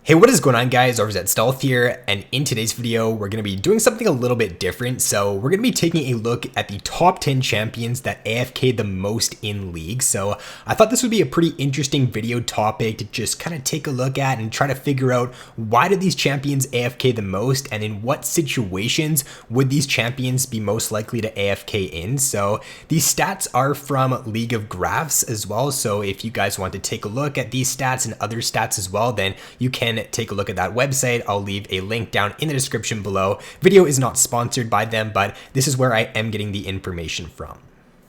Hey, what is going on guys, RvzStealth here, and in today's video, we're going to be doing something a little bit different. So we're going to be taking a look at the top 10 champions that AFK the most in League. So I thought this would be a pretty interesting video topic to just kind of take a look at and try to figure out why do these champions AFK the most, and in what situations would these champions be most likely to AFK in. So these stats are from League of Graphs as well. So if you guys want to take a look at these stats and other stats as well, then you can take a look at that website. I'll leave a link down in the description below. Video is not sponsored by them, but this is where I am getting the information from.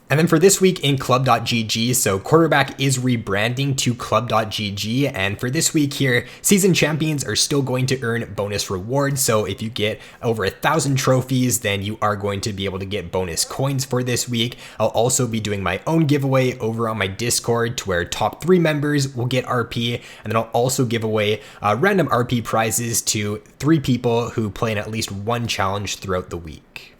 And then for this week in Club.gg, so Quarterback is rebranding to Club.gg, and for this week here, season champions are still going to earn bonus rewards. So if you get over 1,000 trophies, then you are going to be able to get bonus coins for this week. I'll also be doing my own giveaway over on my Discord, to where top 3 members will get RP, and then I'll also give away random RP prizes to 3 people who play in at least one challenge throughout the week.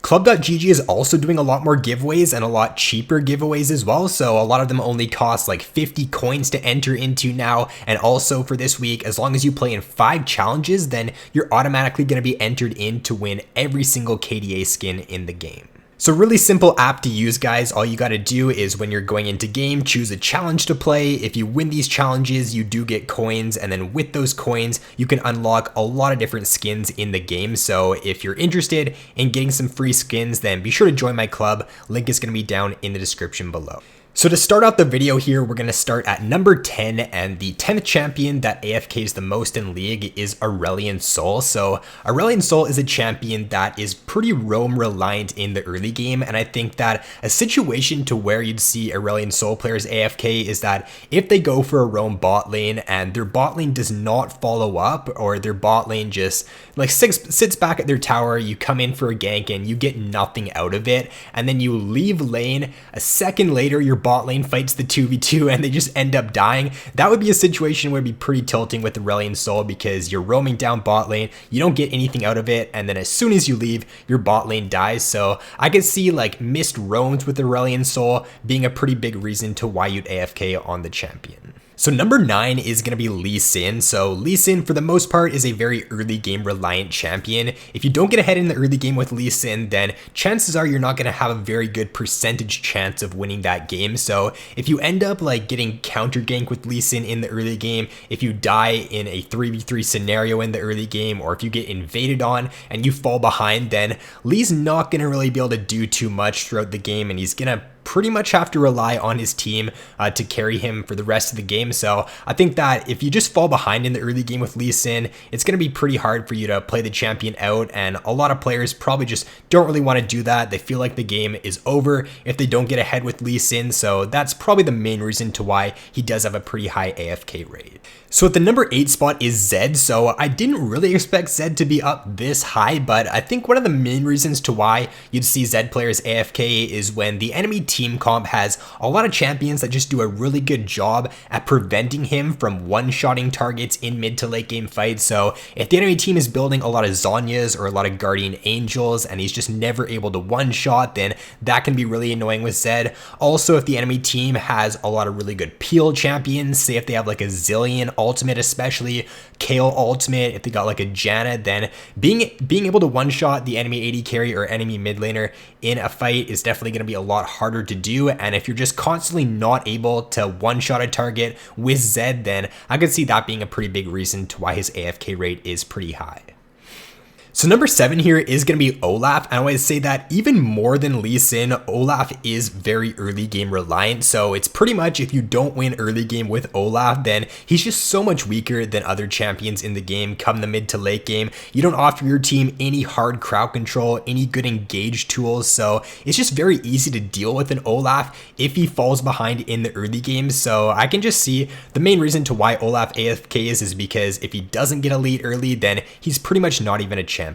Club.gg is also doing a lot more giveaways and a lot cheaper giveaways as well. So a lot of them only cost like 50 coins to enter into now. And also for this week, as long as you play in 5 challenges, then you're automatically going to be entered in to win every single KDA skin in the game. So really simple app to use, guys. All you got to do is when you're going into game, choose a challenge to play. If you win these challenges, you do get coins, and then with those coins, you can unlock a lot of different skins in the game. So if you're interested in getting some free skins, then be sure to join my club. Link is going to be down in the description below. So to start out the video here, we're going to start at number 10, and the 10th champion that AFKs the most in League is Auriel Sol. So Auriel Sol is a champion that is pretty roam reliant in the early game, and I think that a situation to where you'd see Auriel Sol players AFK is that if they go for a roam bot lane and their bot lane does not follow up, or their bot lane just like sits back at their tower, you come in for a gank and you get nothing out of it, and then you leave lane, a second later your bot lane fights the 2v2 and they just end up dying. That would be a situation where it'd be pretty tilting with Auriel Sol, because you're roaming down bot lane, you don't get anything out of it, and then as soon as you leave, your bot lane dies. So I could see like missed roams with Auriel Sol being a pretty big reason to why you'd AFK on the champion. So number 9 is going to be Lee Sin. So Lee Sin, for the most part, is a very early game reliant champion. If you don't get ahead in the early game with Lee Sin, then chances are you're not going to have a very good percentage chance of winning that game. So if you end up like getting counter gank with Lee Sin in the early game, if you die in a 3v3 scenario in the early game, or if you get invaded on and you fall behind, then Lee's not going to really be able to do too much throughout the game, and he's going to pretty much have to rely on his team to carry him for the rest of the game. So I think that if you just fall behind in the early game with Lee Sin, it's going to be pretty hard for you to play the champion out, and a lot of players probably just don't really want to do that. They feel like the game is over if they don't get ahead with Lee Sin, so that's probably the main reason to why he does have a pretty high AFK rate. So at the number 8 spot is Zed. So I didn't really expect Zed to be up this high, but I think one of the main reasons to why you'd see Zed players AFK is when the enemy team comp has a lot of champions that just do a really good job at preventing him from one-shotting targets in mid to late game fights. So if the enemy team is building a lot of Zhonya's or a lot of Guardian Angels and he's just never able to one-shot, then that can be really annoying with Zed. Also, if the enemy team has a lot of really good peel champions, say if they have like a Zillion ultimate, especially Kale ultimate, if they got like a Janna, then being able to one-shot the enemy AD carry or enemy mid laner in a fight is definitely going to be a lot harder to do. And if you're just constantly not able to one-shot a target with Zed, then I could see that being a pretty big reason to why his AFK rate is pretty high. So number 7 here is going to be Olaf, and I would say that even more than Lee Sin, Olaf is very early game reliant. So it's pretty much if you don't win early game with Olaf, then he's just so much weaker than other champions in the game come the mid to late game. You don't offer your team any hard crowd control, any good engage tools, so it's just very easy to deal with an Olaf if he falls behind in the early game. So I can just see the main reason to why Olaf AFK is because if he doesn't get a lead early, then he's pretty much not even a champion.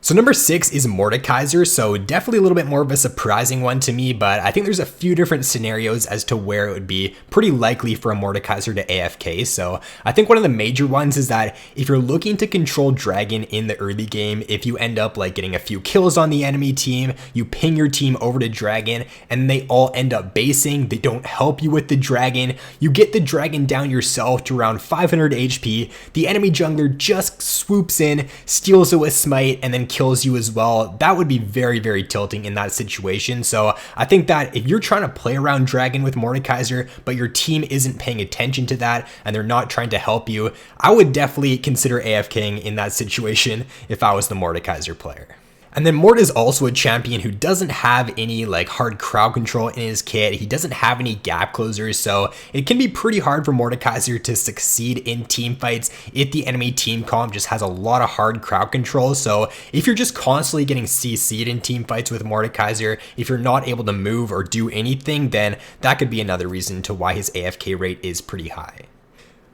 So number 6 is Mordekaiser, so definitely a little bit more of a surprising one to me, but I think there's a few different scenarios as to where it would be pretty likely for a Mordekaiser to AFK. So I think one of the major ones is that if you're looking to control Dragon in the early game, if you end up like getting a few kills on the enemy team, you ping your team over to Dragon, and they all end up basing, they don't help you with the Dragon, you get the Dragon down yourself to around 500 HP, the enemy jungler just swoops in, steals it with Smite, and then kills you as well. That would be very, very tilting in that situation. So I think that if you're trying to play around Dragon with Mordekaiser, but your team isn't paying attention to that and they're not trying to help you, I would definitely consider AFKing in that situation if I was the Mordekaiser player. And then Mord is also a champion who doesn't have any like hard crowd control in his kit. He doesn't have any gap closers, so it can be pretty hard for Mordekaiser to succeed in team fights if the enemy team comp just has a lot of hard crowd control. So if you're just constantly getting CC'd in team fights with Mordekaiser, if you're not able to move or do anything, then that could be another reason to why his AFK rate is pretty high.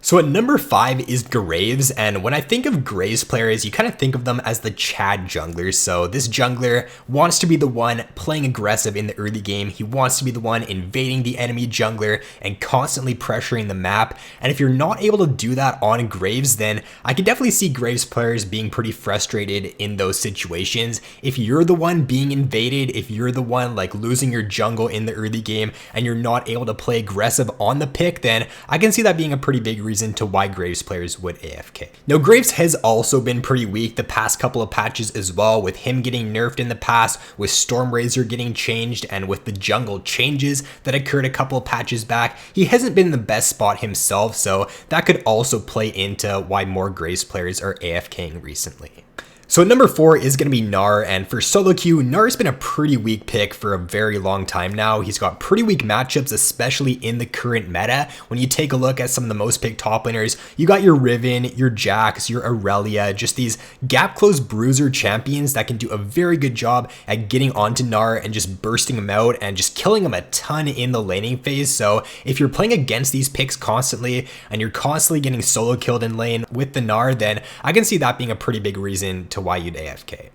So at number 5 is Graves, and when I think of Graves players, you kind of think of them as the Chad junglers. So this jungler wants to be the one playing aggressive in the early game. He wants to be the one invading the enemy jungler and constantly pressuring the map. And if you're not able to do that on Graves, then I can definitely see Graves players being pretty frustrated in those situations. If you're the one being invaded, if you're the one like losing your jungle in the early game and you're not able to play aggressive on the pick, then I can see that being a pretty big reason to why Graves players would AFK. Now Graves has also been pretty weak the past couple of patches as well, with him getting nerfed in the past, with Stormrazor getting changed, and with the jungle changes that occurred a couple of patches back. He hasn't been in the best spot himself, so that could also play into why more Graves players are AFKing recently. So at number 4 is going to be Gnar, and for solo queue, Gnar's been a pretty weak pick for a very long time now. He's got pretty weak matchups, especially in the current meta. When you take a look at some of the most picked top laners, you got your Riven, your Jax, your Aurelia, just these gap close bruiser champions that can do a very good job at getting onto Gnar and just bursting him out and just killing him a ton in the laning phase. So if you're playing against these picks constantly and you're constantly getting solo killed in lane with the Gnar, then I can see that being a pretty big reason to why you'd AFK.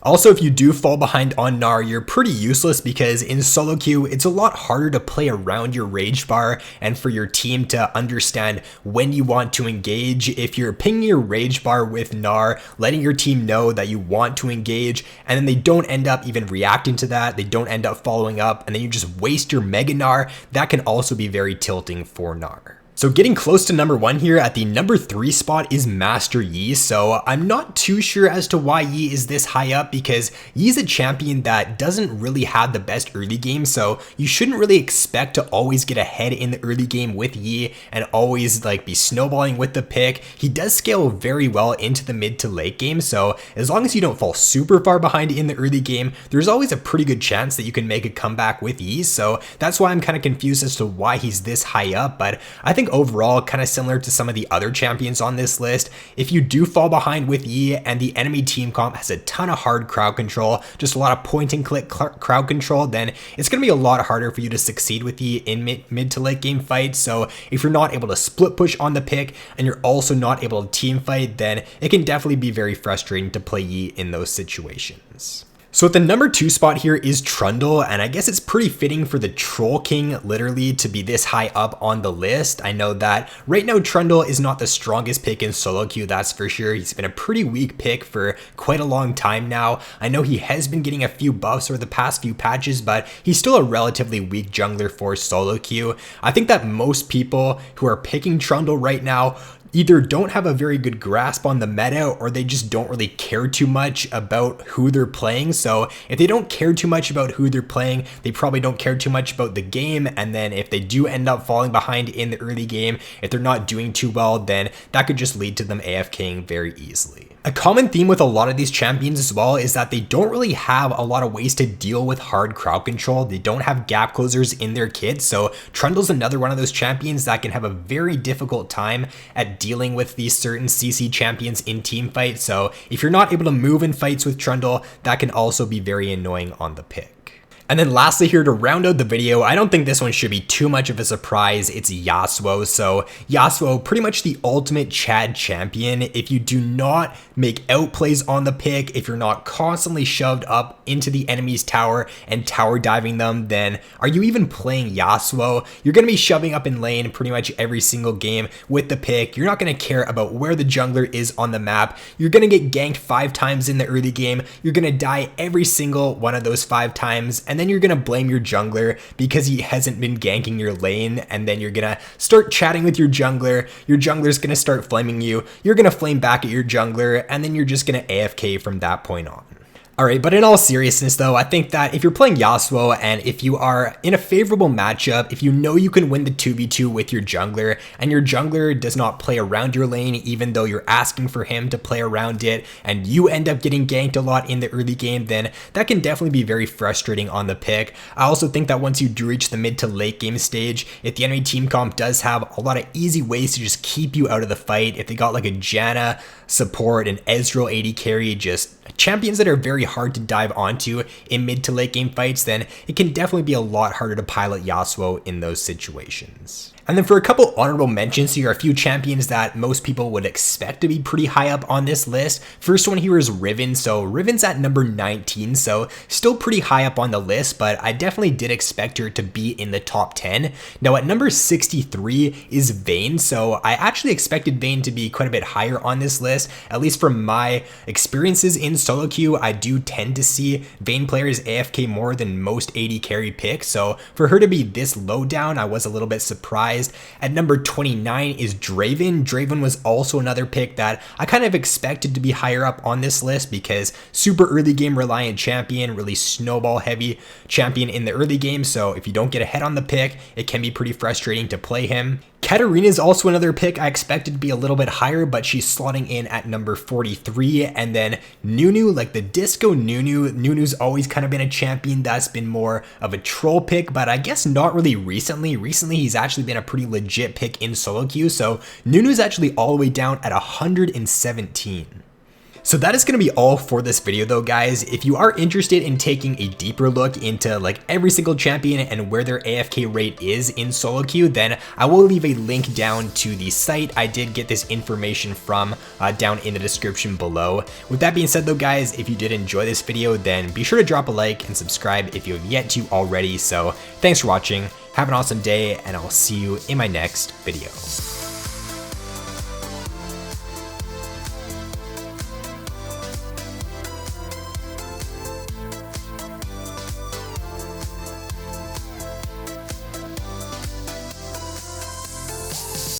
Also, if you do fall behind on Gnar, you're pretty useless because in solo queue, it's a lot harder to play around your rage bar and for your team to understand when you want to engage. If you're pinging your rage bar with Gnar, letting your team know that you want to engage, and then they don't end up even reacting to that, they don't end up following up, and then you just waste your Mega Gnar, that can also be very tilting for Gnar. So getting close to number 1 here, at the number 3 spot is Master Yi. So I'm not too sure as to why Yi is this high up, because Yi's a champion that doesn't really have the best early game, so you shouldn't really expect to always get ahead in the early game with Yi and always like be snowballing with the pick. He does scale very well into the mid to late game, so as long as you don't fall super far behind in the early game, there's always a pretty good chance that you can make a comeback with Yi. So that's why I'm kind of confused as to why he's this high up, but I think overall, kind of similar to some of the other champions on this list, if you do fall behind with Yi and the enemy team comp has a ton of hard crowd control, just a lot of point and click crowd control, then it's going to be a lot harder for you to succeed with Yi in mid to late game fights. So if you're not able to split push on the pick and you're also not able to team fight, then it can definitely be very frustrating to play Yi in those situations. So at the number 2 spot here is Trundle, and I guess it's pretty fitting for the Troll King literally to be this high up on the list. I know that right now Trundle is not the strongest pick in solo queue, that's for sure. He's been a pretty weak pick for quite a long time now. I know he has been getting a few buffs over the past few patches, but he's still a relatively weak jungler for solo queue. I think that most people who are picking Trundle right now either don't have a very good grasp on the meta, or they just don't really care too much about who they're playing. So if they don't care too much about who they're playing, they probably don't care too much about the game. And then if they do end up falling behind in the early game, if they're not doing too well, then that could just lead to them AFKing very easily. A common theme with a lot of these champions as well is that they don't really have a lot of ways to deal with hard crowd control. They don't have gap closers in their kit, so Trundle's another one of those champions that can have a very difficult time at dealing with these certain CC champions in team fights. So if you're not able to move in fights with Trundle, that can also be very annoying on the pick. And then lastly here to round out the video, I don't think this one should be too much of a surprise, it's Yasuo. So Yasuo, pretty much the ultimate Chad champion. If you do not make outplays on the pick, if you're not constantly shoved up into the enemy's tower and tower diving them, then are you even playing Yasuo? You're going to be shoving up in lane pretty much every single game with the pick. You're not going to care about where the jungler is on the map. You're going to get ganked 5 times in the early game. You're going to die every single one of those 5 times. And then you're going to blame your jungler because he hasn't been ganking your lane, and then you're going to start chatting with your jungler's going to start flaming you, you're going to flame back at your jungler, and then you're just going to AFK from that point on. Alright, but in all seriousness though, I think that if you're playing Yasuo and if you are in a favorable matchup, if you know you can win the 2v2 with your jungler and your jungler does not play around your lane even though you're asking for him to play around it and you end up getting ganked a lot in the early game, then that can definitely be very frustrating on the pick. I also think that once you do reach the mid to late game stage, if the enemy team comp does have a lot of easy ways to just keep you out of the fight, if they got like a Janna support, an Ezreal AD carry, just champions that are very hard to dive onto in mid to late game fights, then it can definitely be a lot harder to pilot Yasuo in those situations. And then for a couple honorable mentions, here are a few champions that most people would expect to be pretty high up on this list. First one here is Riven. So Riven's at number 19, so still pretty high up on the list, but I definitely did expect her to be in the top 10. Now at number 63 is Vayne, so I actually expected Vayne to be quite a bit higher on this list. At least from my experiences in solo queue, I do tend to see Vayne players AFK more than most AD carry picks, so for her to be this low down, I was a little bit surprised. At number 29 is Draven. Draven was also another pick that I kind of expected to be higher up on this list because super early game reliant champion, really snowball heavy champion in the early game, so if you don't get ahead on the pick, it can be pretty frustrating to play him. Katarina is also another pick I expected to be a little bit higher, but she's slotting in at number 43. And then Nunu, like the Disco Nunu. Nunu's always kind of been a champion that's been more of a troll pick, but I guess not really recently. Recently, he's actually been a pretty legit pick in solo queue. So Nunu's actually all the way down at 117. So that is going to be all for this video though, guys. If you are interested in taking a deeper look into like every single champion and where their AFK rate is in solo queue, then I will leave a link down to the site I did get this information from down in the description below. With that being said though, guys, if you did enjoy this video, then be sure to drop a like and subscribe if you have yet to already. So thanks for watching, have an awesome day, and I'll see you in my next video.